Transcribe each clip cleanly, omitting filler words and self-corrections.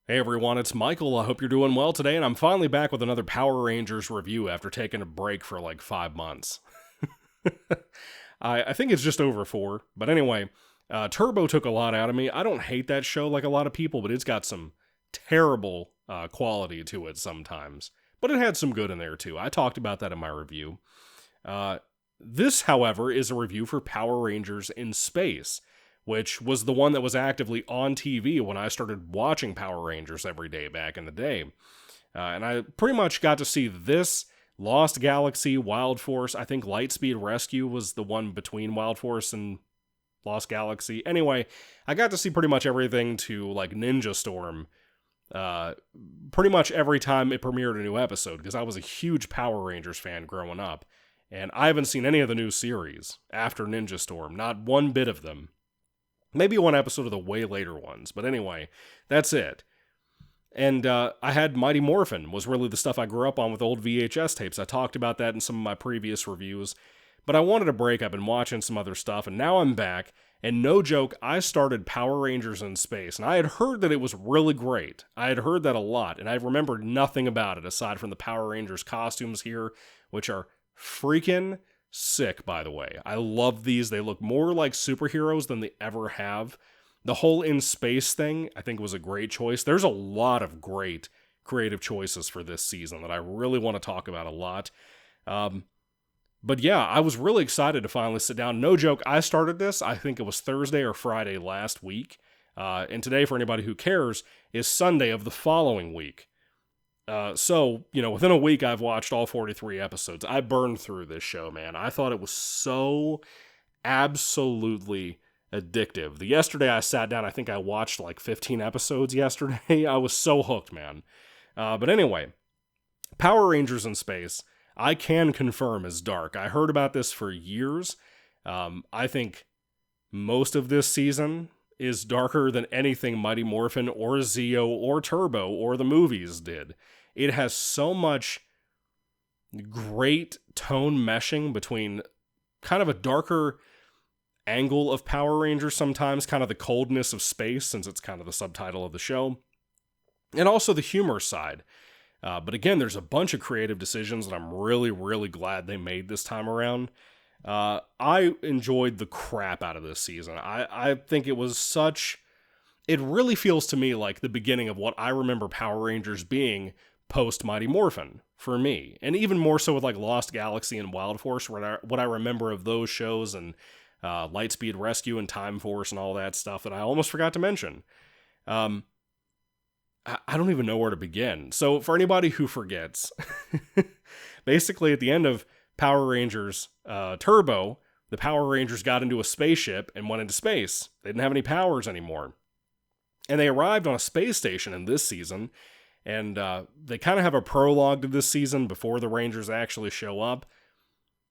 Hey everyone, it's Michael. I hope you're doing well today, and I'm finally back with another Power Rangers review after taking a break for like 5 months. I think it's just over 4, but anyway, Turbo took a lot out of me. I don't hate that show like a lot of people, but it's got some terrible quality to it sometimes. But it had some good in there too. I talked about that in my review. Uh, this, however, is a review for Power Rangers in Space, which was the one that was actively on TV when I started watching Power Rangers every day back in the day. And I pretty much got to see this, Lost Galaxy, Wild Force. I think Lightspeed Rescue was the one between Wild Force and Lost Galaxy. Anyway, I got to see pretty much everything to like Ninja Storm pretty much every time it premiered a new episode, because I was a huge Power Rangers fan growing up. And I haven't seen any of the new series after Ninja Storm, not one bit of them. Maybe one episode of the way later ones, but anyway, that's it. And I had Mighty Morphin, was really the stuff I grew up on with old VHS tapes. I talked about that in some of my previous reviews, but I wanted a break. I've been watching some other stuff, and now I'm back, and no joke, I started Power Rangers in Space, and I had heard that it was really great. I had heard that a lot, and I remembered nothing about it aside from the Power Rangers costumes here, which are freaking sick, by the way. I love these. They look more like superheroes than they ever have. The whole in space thing, I think, was a great choice. There's a lot of great creative choices for this season that I really want to talk about a lot. But yeah, I was really excited to finally sit down. No joke, I started this, I think it was Thursday or Friday last week. And today, for anybody who cares, is Sunday of the following week. So, within a week, I've watched all 43 episodes. I burned through this show, man. I thought it was so absolutely addictive. Yesterday, I sat down, I think I watched like 15 episodes yesterday. I was so hooked, man. But anyway, Power Rangers in Space, I can confirm is dark. I heard about this for years. I think most of this season is darker than anything Mighty Morphin or Zeo or Turbo or the movies did. It has so much great tone meshing between kind of a darker angle of Power Rangers sometimes, kind of the coldness of space, since it's kind of the subtitle of the show, and also the humor side. But again, there's a bunch of creative decisions that I'm really, really glad they made this time around. I enjoyed the crap out of this season. I think it was it really feels to me like the beginning of what I remember Power Rangers being post Mighty Morphin for me. And even more so with like Lost Galaxy and Wild Force, what I remember of those shows, and Lightspeed Rescue and Time Force and all that stuff that I almost forgot to mention. I don't even know where to begin. So for anybody who forgets, basically at the end of Power Rangers Turbo, the Power Rangers got into a spaceship and went into space. They didn't have any powers anymore. And they arrived on a space station in this season, and they kind of have a prologue to this season before the Rangers actually show up.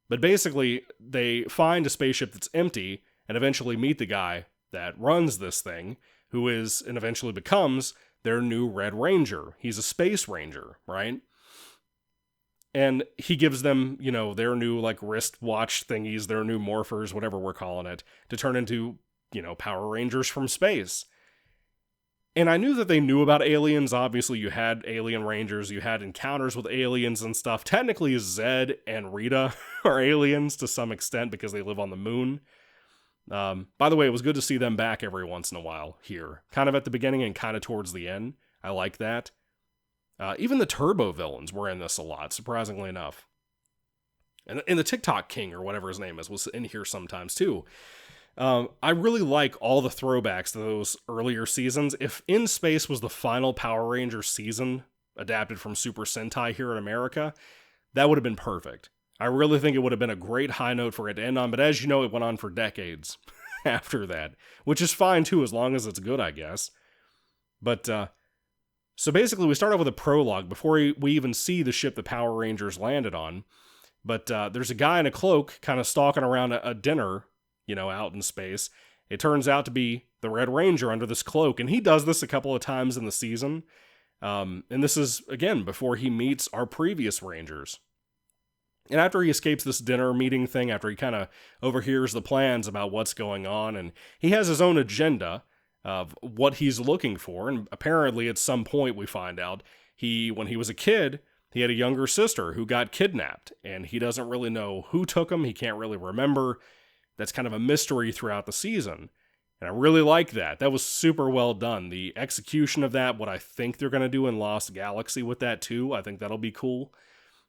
But basically, they find a spaceship that's empty and eventually meet the guy that runs this thing, who is and eventually becomes their new Red Ranger. He's a space ranger, right? And he gives them, their new like wristwatch thingies, their new morphers, whatever we're calling it, to turn into, Power Rangers from space. And I knew that they knew about aliens. Obviously, you had alien rangers, you had encounters with aliens and stuff. Technically, Zed and Rita are aliens to some extent because they live on the moon. By the way, it was good to see them back every once in a while here. Kind of at the beginning and kind of towards the end. I like that. Even the Turbo villains were in this a lot, surprisingly enough. And the TikTok King, or whatever his name is, was in here sometimes too. I really like all the throwbacks to those earlier seasons. If In Space was the final Power Rangers season, adapted from Super Sentai here in America, that would have been perfect. I really think it would have been a great high note for it to end on, but as you know, it went on for decades after that, which is fine too, as long as it's good, I guess. But, so basically we start off with a prologue before we even see the ship the Power Rangers landed on. But there's a guy in a cloak kind of stalking around a dinner, out in space. It turns out to be the Red Ranger under this cloak, and he does this a couple of times in the season. And this is, again, before he meets our previous Rangers. And after he escapes this dinner meeting thing, after he kind of overhears the plans about what's going on, and he has his own agenda, of what he's looking for. And apparently at some point we find out when he was a kid, he had a younger sister who got kidnapped, and he doesn't really know who took him. He can't really remember. That's kind of a mystery throughout the season. And I really like that. That was super well done. The execution of that, what I think they're going to do in Lost Galaxy with that too, I think that'll be cool.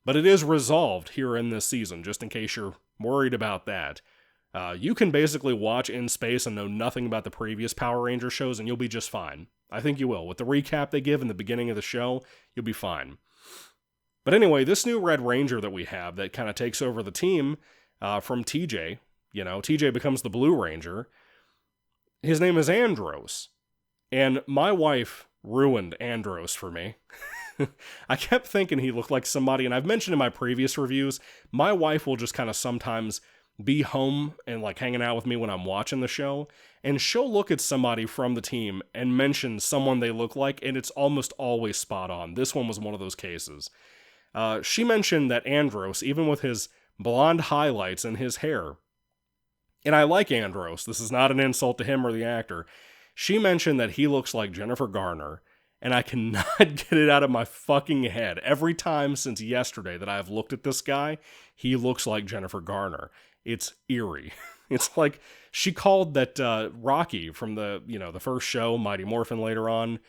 But it is resolved here in this season, just in case you're worried about that. You can basically watch In Space and know nothing about the previous Power Ranger shows, and you'll be just fine. I think you will. With the recap they give in the beginning of the show, you'll be fine. But anyway, this new Red Ranger that we have that kind of takes over the team from TJ, TJ becomes the Blue Ranger. His name is Andros. And my wife ruined Andros for me. I kept thinking he looked like somebody, and I've mentioned in my previous reviews, my wife will just kind of sometimes be home and like hanging out with me when I'm watching the show, and she'll look at somebody from the team and mention someone they look like, and it's almost always spot on. This one was one of those cases. She mentioned that Andros, even with his blonde highlights and his hair, and I like Andros, this is not an insult to him or the actor, she mentioned that he looks like Jennifer Garner, and I cannot get it out of my fucking head. Every time since yesterday that I've looked at this guy, he looks like Jennifer Garner. It's eerie. It's like she called that Rocky from the first show, Mighty Morphin later on,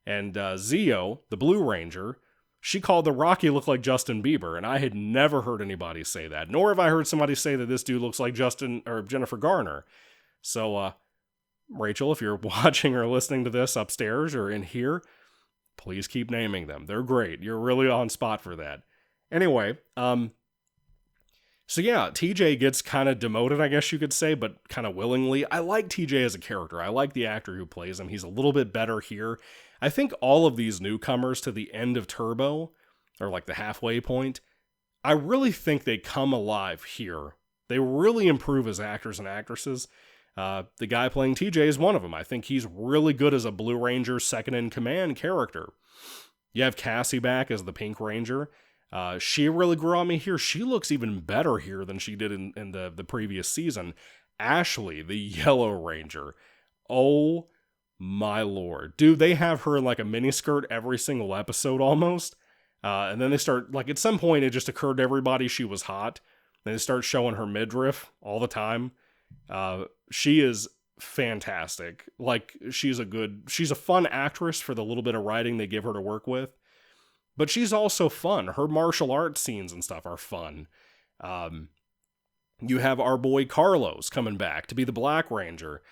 and Zeo, the Blue Ranger, she called the Rocky look like Justin Bieber, and I had never heard anybody say that. Nor have I heard somebody say that this dude looks like Justin or Jennifer Garner. So, Rachel, if you're watching or listening to this upstairs or in here, please keep naming them. They're great. You're really on spot for that. Anyway, so yeah, TJ gets kind of demoted, I guess you could say, but kind of willingly. I like TJ as a character. I like the actor who plays him. He's a little bit better here. I think all of these newcomers to the end of Turbo, or like the halfway point, I really think they come alive here. They really improve as actors and actresses. The guy playing TJ is one of them. I think he's really good as a Blue Ranger second-in-command character. You have Cassie back as the Pink Ranger. She really grew on me here. She looks even better here than she did in the previous season. Ashley, the Yellow Ranger. Oh my lord. Dude, they have her in like a miniskirt every single episode almost. And then they start, like at some point it just occurred to everybody she was hot. Then they start showing her midriff all the time. She is fantastic. Like she's a fun actress for the little bit of writing they give her to work with. But she's also fun. Her martial arts scenes and stuff are fun. You have our boy Carlos coming back to be the Black Ranger.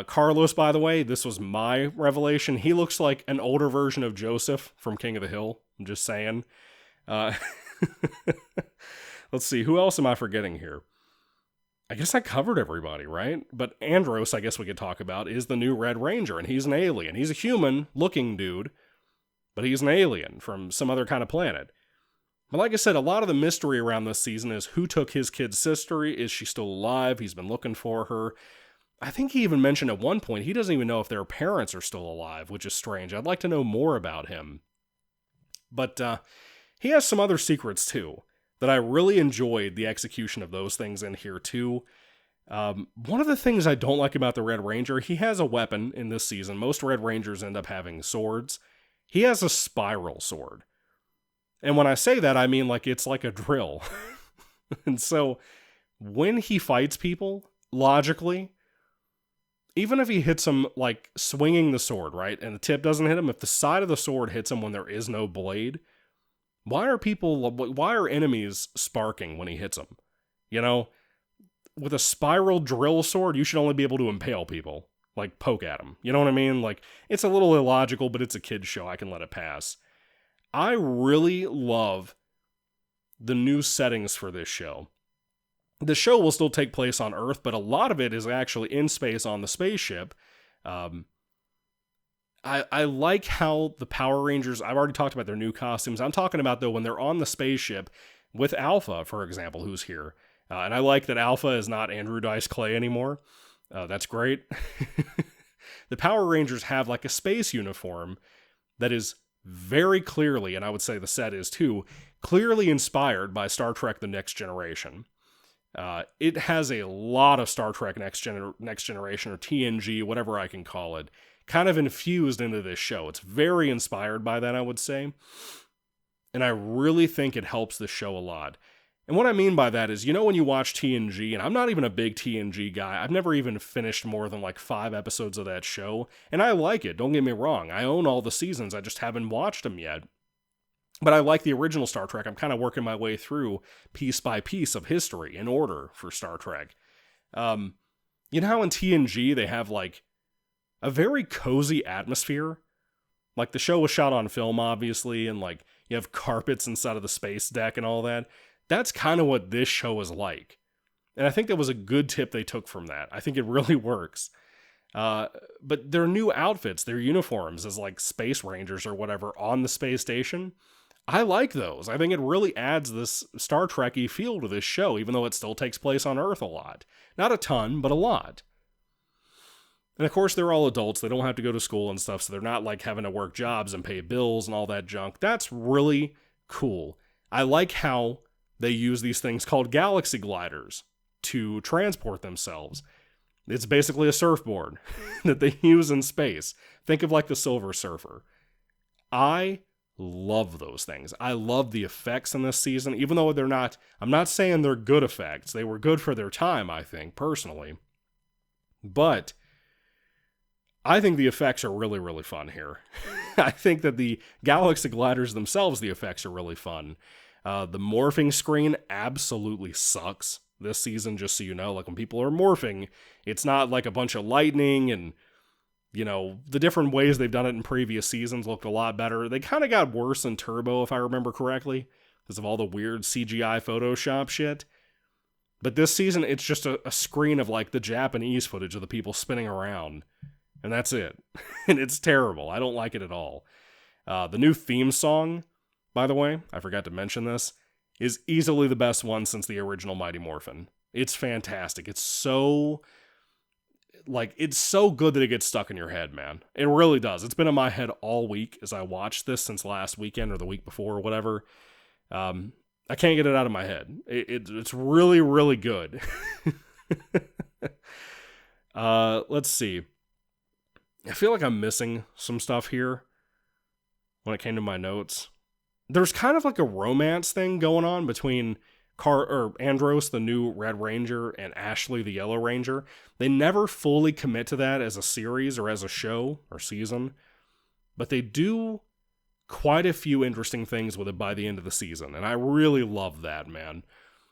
Carlos, by the way, this was my revelation. He looks like an older version of Joseph from King of the Hill. I'm just saying. Let's see. Who else am I forgetting here? I guess I covered everybody, right? But Andros, I guess we could talk about, is the new Red Ranger, and he's an alien. He's a human-looking dude, but he's an alien from some other kind of planet. But like I said, a lot of the mystery around this season is who took his kid's sister. Is she still alive? He's been looking for her. I think he even mentioned at one point he doesn't even know if their parents are still alive, which is strange. I'd like to know more about him. But he has some other secrets too, that I really enjoyed the execution of those things in here too. One of the things I don't like about the Red Ranger, he has a weapon in this season. Most Red Rangers end up having swords. He has a spiral sword. And when I say that, I mean like it's like a drill. And so when he fights people, logically, even if he hits them like swinging the sword, right, and the tip doesn't hit him, if the side of the sword hits him when there is no blade, why are enemies sparking when he hits them? You know, with a spiral drill sword, you should only be able to impale people, like poke at them. You know what I mean? Like, it's a little illogical, but it's a kid's show. I can let it pass. I really love the new settings for this show. The show will still take place on Earth, but a lot of it is actually in space on the spaceship. I like how the Power Rangers, I've already talked about their new costumes. I'm talking about, though, when they're on the spaceship with Alpha, for example, who's here. And I like that Alpha is not Andrew Dice Clay anymore. That's great. The Power Rangers have like a space uniform that is very clearly, and I would say the set is too, clearly inspired by Star Trek The Next Generation. It has a lot of Star Trek Next Generation or TNG, whatever I can call it, kind of infused into this show. It's very inspired by that, I would say. And I really think it helps the show a lot. And what I mean by that is, when you watch TNG, and I'm not even a big TNG guy, I've never even finished more than like 5 episodes of that show, and I like it, don't get me wrong. I own all the seasons, I just haven't watched them yet. But I like the original Star Trek. I'm kind of working my way through piece by piece of history in order for Star Trek. You know how in TNG they have like a very cozy atmosphere? Like the show was shot on film, obviously, and like you have carpets inside of the space deck and all that. That's kind of what this show is like. And I think that was a good tip they took from that. I think it really works. But their new outfits, their uniforms as like space rangers or whatever on the space station, I like those. I think it really adds this Star Trek-y feel to this show, even though it still takes place on Earth a lot. Not a ton, but a lot. And of course, they're all adults. They don't have to go to school and stuff, so they're not like having to work jobs and pay bills and all that junk. That's really cool. I like how they use these things called galaxy gliders to transport themselves. It's basically a surfboard that they use in space. Think of like the Silver Surfer. I love those things. I love the effects in this season, even though I'm not saying they're good effects. They were good for their time, I think, personally. But I think the effects are really, really fun here. I think that the galaxy gliders themselves, the effects are really fun. The morphing screen absolutely sucks this season, just so you know. Like when people are morphing, it's not like a bunch of lightning and, the different ways they've done it in previous seasons looked a lot better. They kind of got worse in Turbo, if I remember correctly, because of all the weird CGI Photoshop shit. But this season, it's just a screen of like the Japanese footage of the people spinning around. And that's it. And it's terrible. I don't like it at all. The new theme song, by the way, I forgot to mention this, is easily the best one since the original Mighty Morphin. It's fantastic. It's so good that it gets stuck in your head, man. It really does. It's been in my head all week as I watched this since last weekend or the week before or whatever. I can't get it out of my head. It's really, really good. Let's see. I feel like I'm missing some stuff here when it came to my notes. There's kind of like a romance thing going on between Andros, the new Red Ranger, and Ashley, the Yellow Ranger. They never fully commit to that as a series or as a show or season, but they do quite a few interesting things with it by the end of the season, and I really love that, man.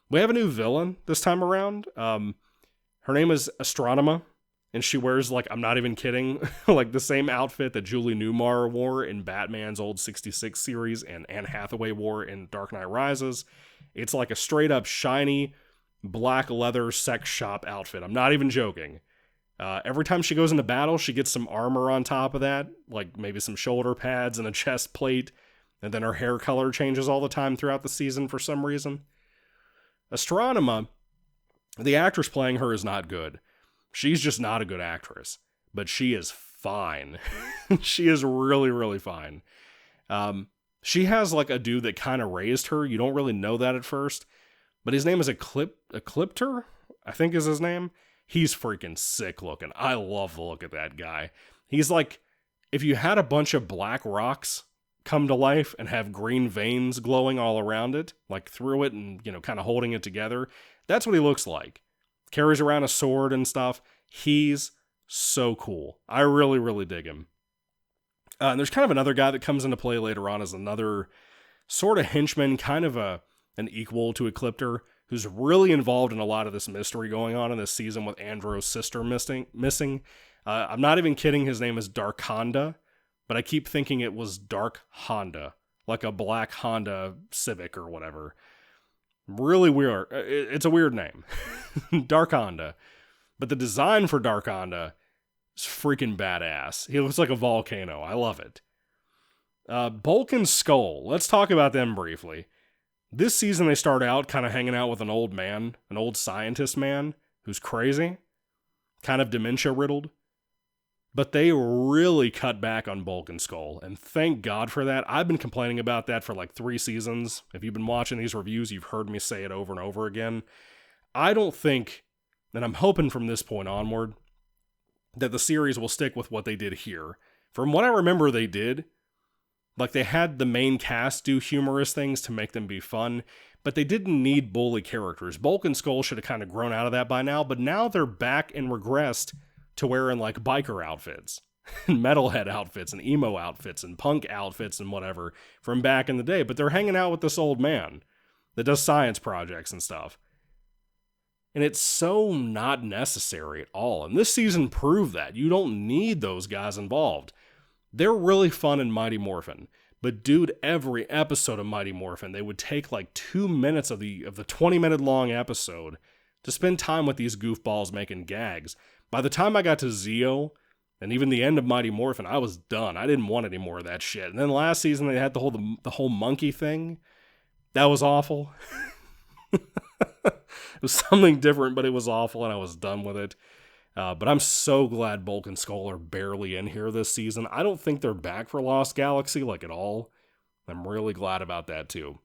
We have a new villain this time around. Her name is Astronema, and she wears, like, I'm not even kidding, like the same outfit that Julie Newmar wore in Batman's old 66 series and Anne Hathaway wore in Dark Knight Rises. It's like a straight up shiny black leather sex shop outfit. I'm not even joking. Every time she goes into battle, she gets some armor on top of that, like maybe some shoulder pads and a chest plate, and then her hair color changes all the time throughout the season for some reason. Astronema, the actress playing her, is not good. She's just not a good actress, but she is fine. She is really, really fine. She has like a dude that kind of raised her. You don't really know that at first, but his name is Ecliptor, I think is his name. He's freaking sick looking. I love the look of that guy. He's like, if you had a bunch of black rocks come to life and have green veins glowing all around it, like through it and, kind of holding it together, that's what he looks like. Carries around a sword and stuff. He's so cool. I really, really dig him. And there's kind of another guy that comes into play later on as another sort of henchman, kind of an equal to Ecliptor, who's really involved in a lot of this mystery going on in this season with Andro's sister missing. I'm not even kidding. His name is Darkonda, but I keep thinking it was Dark Honda, like a black Honda Civic or whatever. Really weird. It's a weird name. Darkonda. But the design for Darkonda is freaking badass. He looks like a volcano. I love it. Bulk and Skull. Let's talk about them briefly. This season they start out kind of hanging out with an old man, an old scientist man who's crazy, kind of dementia riddled. But they really cut back on Bulk and Skull, and thank God for that. I've been complaining about that for like 3 seasons. If you've been watching these reviews, you've heard me say it over and over again. I don't think, and I'm hoping from this point onward, that the series will stick with what they did here. From what I remember they did, like they had the main cast do humorous things to make them be fun, but they didn't need bully characters. Bulk and Skull should have kind of grown out of that by now, but now they're back and regressed to wearing like biker outfits, and metalhead outfits, and emo outfits, and punk outfits, and whatever from back in the day. But they're hanging out with this old man that does science projects and stuff. And it's so not necessary at all. And this season proved that. You don't need those guys involved. They're really fun in Mighty Morphin. But dude, every episode of Mighty Morphin, they would take like 2 minutes of the 20-minute long episode to spend time with these goofballs making gags. By the time I got to Zeo, and even the end of Mighty Morphin, I was done. I didn't want any more of that shit. And then last season, they had the whole monkey thing. That was awful. It was something different, but it was awful, and I was done with it. But I'm so glad Bulk and Skull are barely in here this season. I don't think they're back for Lost Galaxy, like, at all. I'm really glad about that, too.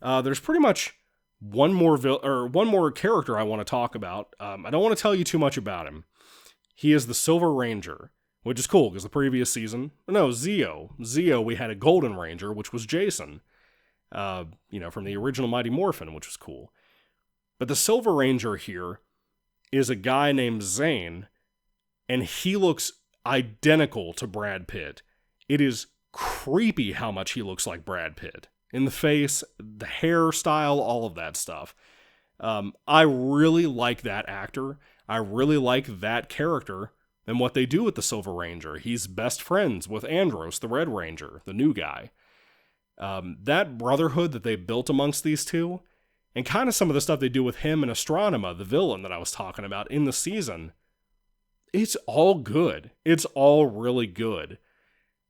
There's pretty much one more character I want to talk about. I don't want to tell you too much about him. He is the Silver Ranger, which is cool, because the previous season... No, Zeo, we had a Golden Ranger, which was Jason. From the original Mighty Morphin, which was cool. But the Silver Ranger here is a guy named Zane, and he looks identical to Brad Pitt. It is creepy how much he looks like Brad Pitt. In the face, the hairstyle, all of that stuff. I really like that actor. I really like that character and what they do with the Silver Ranger. He's best friends with Andros, the Red Ranger, the new guy. That brotherhood that they built amongst these two, and kind of some of the stuff they do with him and Astronema, the villain that I was talking about in the season, it's all good. It's all really good.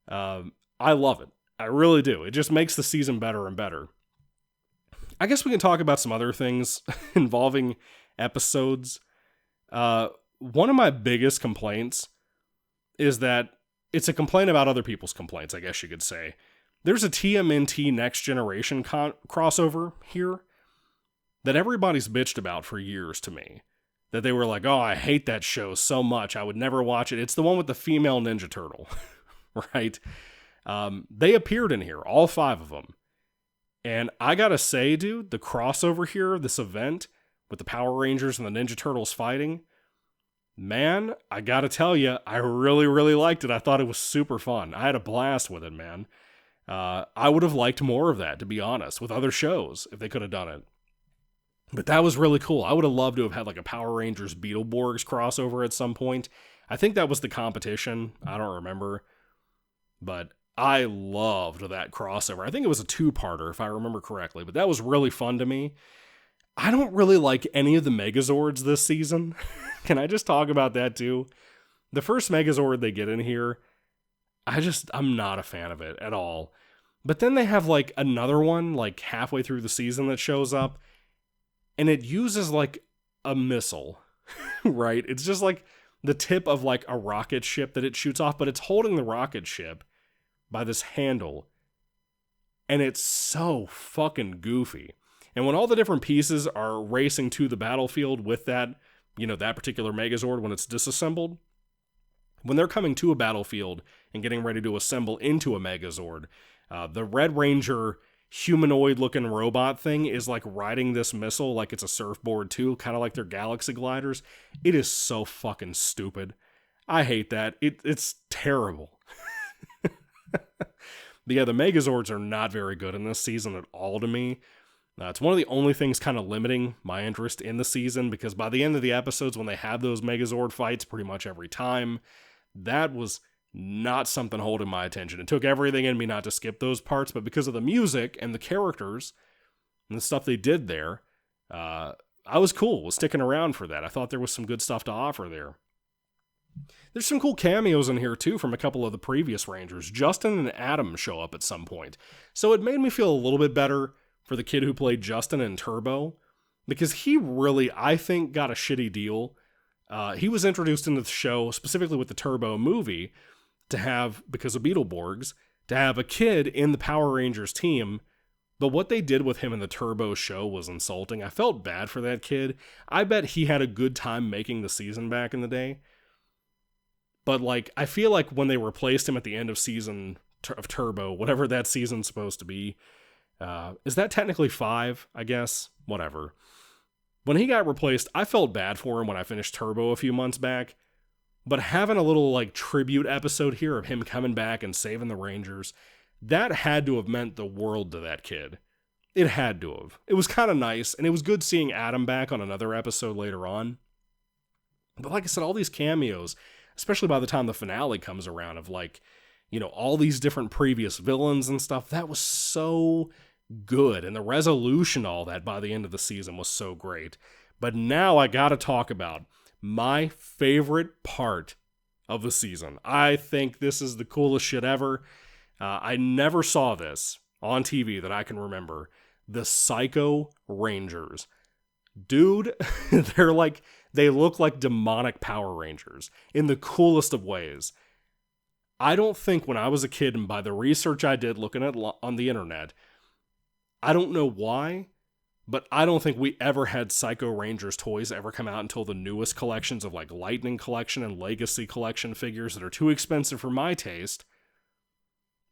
I love it. I really do. It just makes the season better and better. I guess we can talk about some other things involving episodes. One of my biggest complaints is that it's a complaint about other people's complaints, I guess you could say. There's a TMNT Next Generation crossover here that everybody's bitched about for years to me. That they were like, oh, I hate that show so much, I would never watch it. It's the one with the female Ninja Turtle, right? They appeared in here, all 5 of them. And I gotta say, dude, the crossover here, this event, with the Power Rangers and the Ninja Turtles fighting, man, I gotta tell you, I really, really liked it. I thought it was super fun. I had a blast with it, man. I would have liked more of that, to be honest, with other shows, if they could have done it. But that was really cool. I would have loved to have had like a Power Rangers Beetleborgs crossover at some point. I think that was the competition. I don't remember. But I loved that crossover. I think it was a 2-parter, if I remember correctly. But that was really fun to me. I don't really like any of the Megazords this season. Can I just talk about that too? The first Megazord they get in here, I'm not a fan of it at all. But then they have like another one like halfway through the season that shows up, and it uses like a missile, right? It's just like the tip of like a rocket ship that it shoots off, but it's holding the rocket ship by this handle. And it's so fucking goofy. And when all the different pieces are racing to the battlefield with that, that particular Megazord, when it's disassembled, when they're coming to a battlefield and getting ready to assemble into a Megazord, the Red Ranger humanoid-looking robot thing is like riding this missile like it's a surfboard too, kind of like their Galaxy gliders. It is so fucking stupid. I hate that. It's terrible. But yeah, the Megazords are not very good in this season at all to me. It's one of the only things kind of limiting my interest in the season, because by the end of the episodes, when they have those Megazord fights pretty much every time, that was not something holding my attention. It took everything in me not to skip those parts, but because of the music and the characters and the stuff they did there, I was cool with sticking around for that. I thought there was some good stuff to offer there. There's some cool cameos in here too from a couple of the previous Rangers. Justin and Adam show up at some point. So it made me feel a little bit better for the kid who played Justin in Turbo, because he really, I think, got a shitty deal. He was introduced into the show, specifically with the Turbo movie, to have, because of Beetleborgs, to have a kid in the Power Rangers team. But what they did with him in the Turbo show was insulting. I felt bad for that kid. I bet he had a good time making the season back in the day. But like, I feel like when they replaced him at the end of season of Turbo, whatever that season's supposed to be, is that technically 5? I guess, whatever. When he got replaced, I felt bad for him when I finished Turbo a few months back. But having a little like tribute episode here of him coming back and saving the Rangers, that had to have meant the world to that kid. It had to have. It was kind of nice, and it was good seeing Adam back on another episode later on. But like I said, all these cameos, especially by the time the finale comes around, of like, you know, all these different previous villains and stuff, that was so good. And the resolution to all that by the end of the season was so great. But now I gotta talk about my favorite part of the season. I think this is the coolest shit ever. I never saw this on TV that I can remember. The Psycho Rangers. Dude, they look like demonic Power Rangers in the coolest of ways. I don't think when I was a kid, and by the research I did looking at on the internet, I don't know why, but I don't think we ever had Psycho Rangers toys ever come out until the newest collections of like Lightning Collection and Legacy Collection figures that are too expensive for my taste.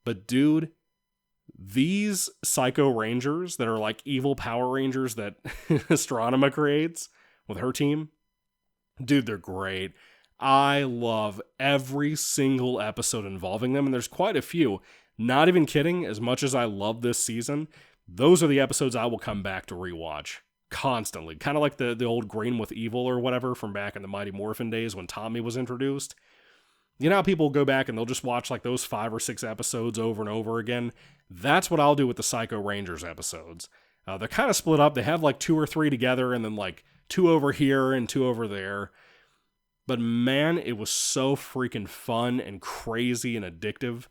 But dude, these Psycho Rangers that are like evil Power Rangers that Astronema creates with her team, dude, they're great. I love every single episode involving them, and there's quite a few. Not even kidding, as much as I love this season, those are the episodes I will come back to rewatch constantly. Kind of like the old Green with Evil or whatever from back in the Mighty Morphin days when Tommy was introduced. You know how people go back and they'll just watch like those 5 or 6 episodes over and over again? That's what I'll do with the Psycho Rangers episodes. They're kind of split up. They have like 2 or 3 together and then like 2 over here and 2 over there. But man, it was so freaking fun and crazy and addictive.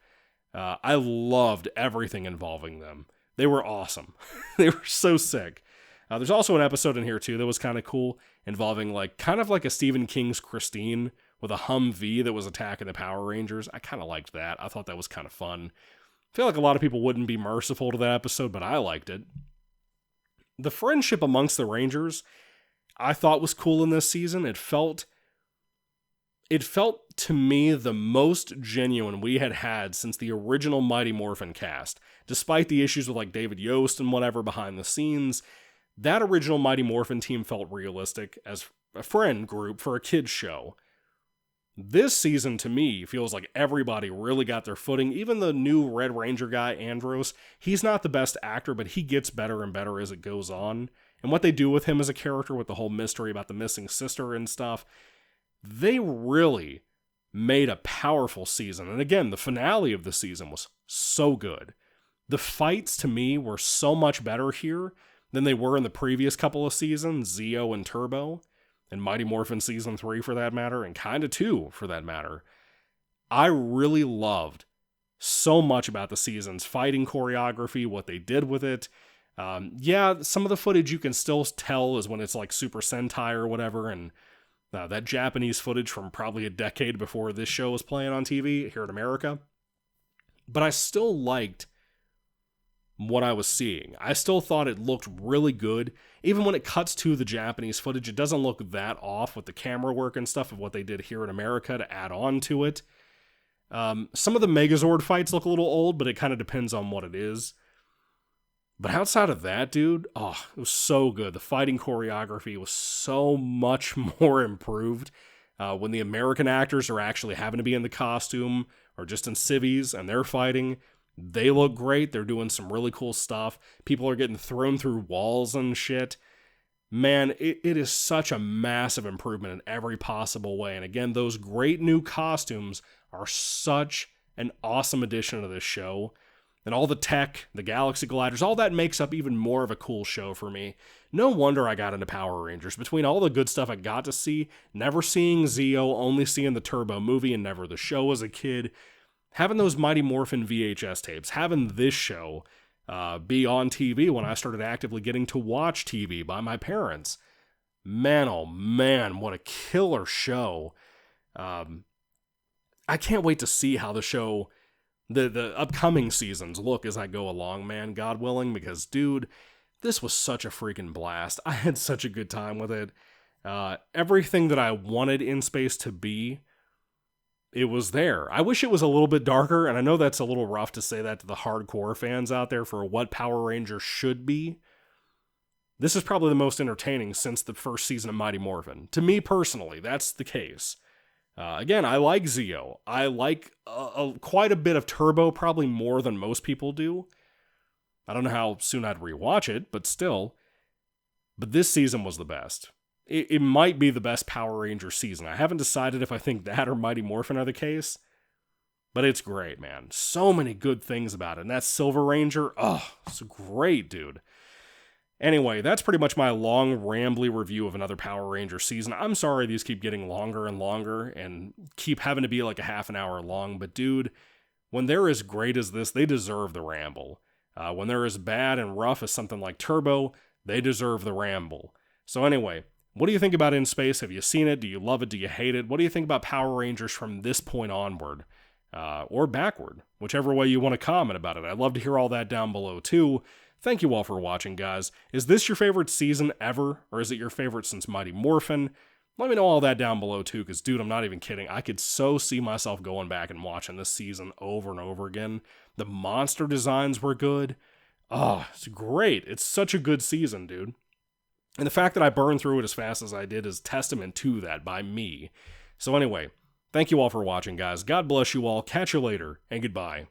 I loved everything involving them. They were awesome. They were so sick. There's also an episode in here too that was kind of cool, involving like kind of like a Stephen King's Christine with a Humvee that was attacking the Power Rangers. I kind of liked that. I thought that was kind of fun. I feel like a lot of people wouldn't be merciful to that episode, but I liked it. The friendship amongst the Rangers, I thought was cool in this season. It felt to me the most genuine we had since the original Mighty Morphin cast. Despite the issues with like David Yost and whatever behind the scenes, that original Mighty Morphin team felt realistic as a friend group for a kid's show. This season, to me, feels like everybody really got their footing. Even the new Red Ranger guy, Andros, he's not the best actor, but he gets better and better as it goes on. And what they do with him as a character, with the whole mystery about the missing sister and stuff, they really made a powerful season. And again, the finale of the season was so good. The fights, to me, were so much better here than they were in the previous couple of seasons, Zeo and Turbo, and Mighty Morphin Season 3 for that matter, and kinda 2 for that matter. I really loved so much about the season's fighting choreography, what they did with it. Yeah, some of the footage you can still tell is when it's like Super Sentai or whatever, and that Japanese footage from probably a decade before this show was playing on TV here in America. But I still liked what I was seeing. I still thought it looked really good. Even when it cuts to the Japanese footage, it doesn't look that off with the camera work and stuff of what they did here in America to add on to it. Some of the Megazord fights look a little old, but it kind of depends on what it is. But outside of that, dude, it was so good. The fighting choreography was so much more improved. When the American actors are actually having to be in the costume or just in civvies and they're fighting, they look great. They're doing some really cool stuff. People are getting thrown through walls and shit. Man, it is such a massive improvement in every possible way. And again, those great new costumes are such an awesome addition to this show. And all the tech, the Galaxy Gliders, all that makes up even more of a cool show for me. No wonder I got into Power Rangers. Between all the good stuff I got to see, never seeing Zeo, only seeing the Turbo movie and never the show as a kid, having those Mighty Morphin VHS tapes, having this show be on TV when I started actively getting to watch TV by my parents. Man, oh man, what a killer show. I can't wait to see how the show, the upcoming seasons look as I go along, man, God willing, because, dude, this was such a freaking blast. I had such a good time with it. Everything that I wanted In Space to be, it was there. I wish it was a little bit darker, and I know that's a little rough to say that to the hardcore fans out there for what Power Rangers should be. This is probably the most entertaining since the first season of Mighty Morphin. To me personally, that's the case. Again, I like Zeo. I like quite a bit of Turbo, probably more than most people do. I don't know how soon I'd rewatch it, but still. But this season was the best. It might be the best Power Ranger season. I haven't decided if I think that or Mighty Morphin are the case. But it's great, man. So many good things about it. And that Silver Ranger, it's great, dude. Anyway, that's pretty much my long, rambly review of another Power Ranger season. I'm sorry these keep getting longer and longer and keep having to be like a half an hour long. But dude, when they're as great as this, they deserve the ramble. When they're as bad and rough as something like Turbo, they deserve the ramble. So anyway, what do you think about In Space? Have you seen it? Do you love it? Do you hate it? What do you think about Power Rangers from this point onward? Or backward, whichever way you want to comment about it. I'd love to hear all that down below too. Thank you all for watching, guys. Is this your favorite season ever? Or is it your favorite since Mighty Morphin? Let me know all that down below too, because dude, I'm not even kidding. I could so see myself going back and watching this season over and over again. The monster designs were good. Oh, it's great. It's such a good season, dude. And the fact that I burned through it as fast as I did is testament to that by me. So anyway, thank you all for watching, guys. God bless you all. Catch you later, and goodbye.